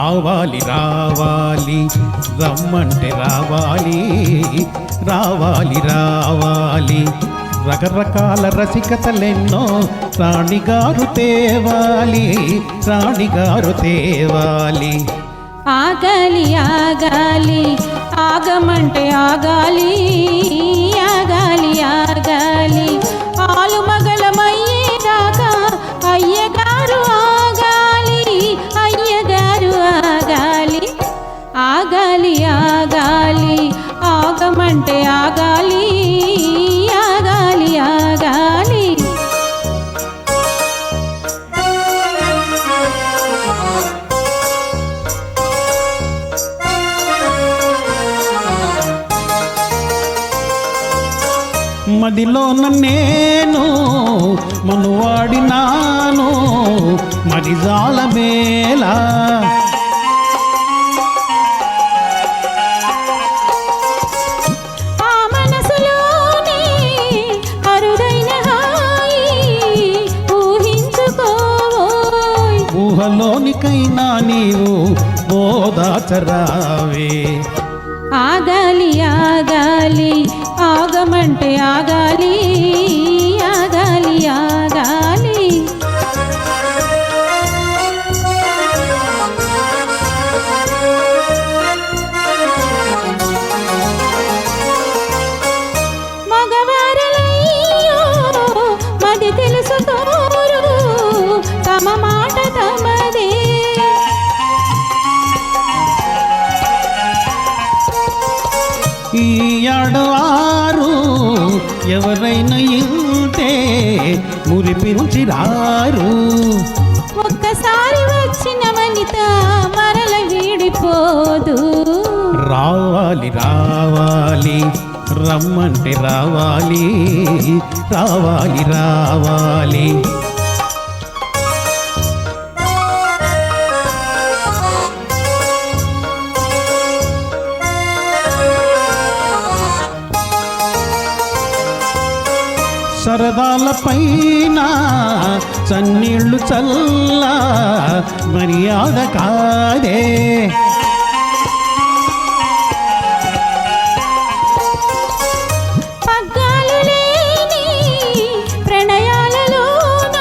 రావాలి రావాలి రమ్మంటే రావాలి రావాలి రావాలి రకరకాల రసికతలెన్నో రాణిగారు తేవాలి రాణిగారు తేవాలి ఆగాలి ఆగాలి ఆగమంటే ఆగాలి ఆగాలి ఆగాలి ఆలు మగలమయ్యేదాకా అయ్యగారు ఆగాలి అయ్యగారు ఆగాలి ఆగాలి ఆగాలి ఆగమంటే ఆగాలి ఆగాలి ఆగాలి మదిలోన నేను మనువాడినాను మదిజాల మేళ ఆ మనసులోనే అరుదైన హాయి ఊహించుకోవోయ్ ఊహలోనికైనా నీవు ఓదాచరావే ఆగాలి ఆగాలి ఆగమంటే ఆగాలి ఆగాలి ఆగాలి మగవారలయ్యో మది తెలుసుకోరు తమ మాట తమదే ఈ ఆడవారు ఎవరైనా ఇంటే మురిపించి రారు ఒక్కసారి వచ్చిన వనిత మరల వీడిపోదు రావాలి రావాలి రమ్మంటే రావాలి రావాలి రావాలి సరదాల పైన చన్నీళ్ళు చల్ల మర్యాద కాదే పగ్గాలు లేని ప్రణయాలలోన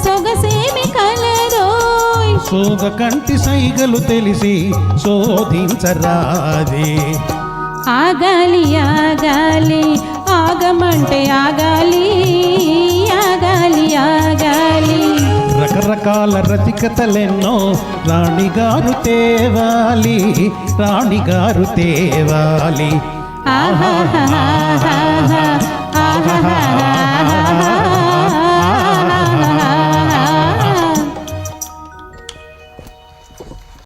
సొగసేమి కలదోయ్ సోగ కంటి సైగలు తెలిసి శోధించరాదే ఆగాలి ఆగాలి ఆగమంటే ఆగాలి ఆగాలి ఆగాలి రకరకాల రసికతలెన్నో రాణిగారు తేవాలి రాణిగారు తేవాలి ఆహా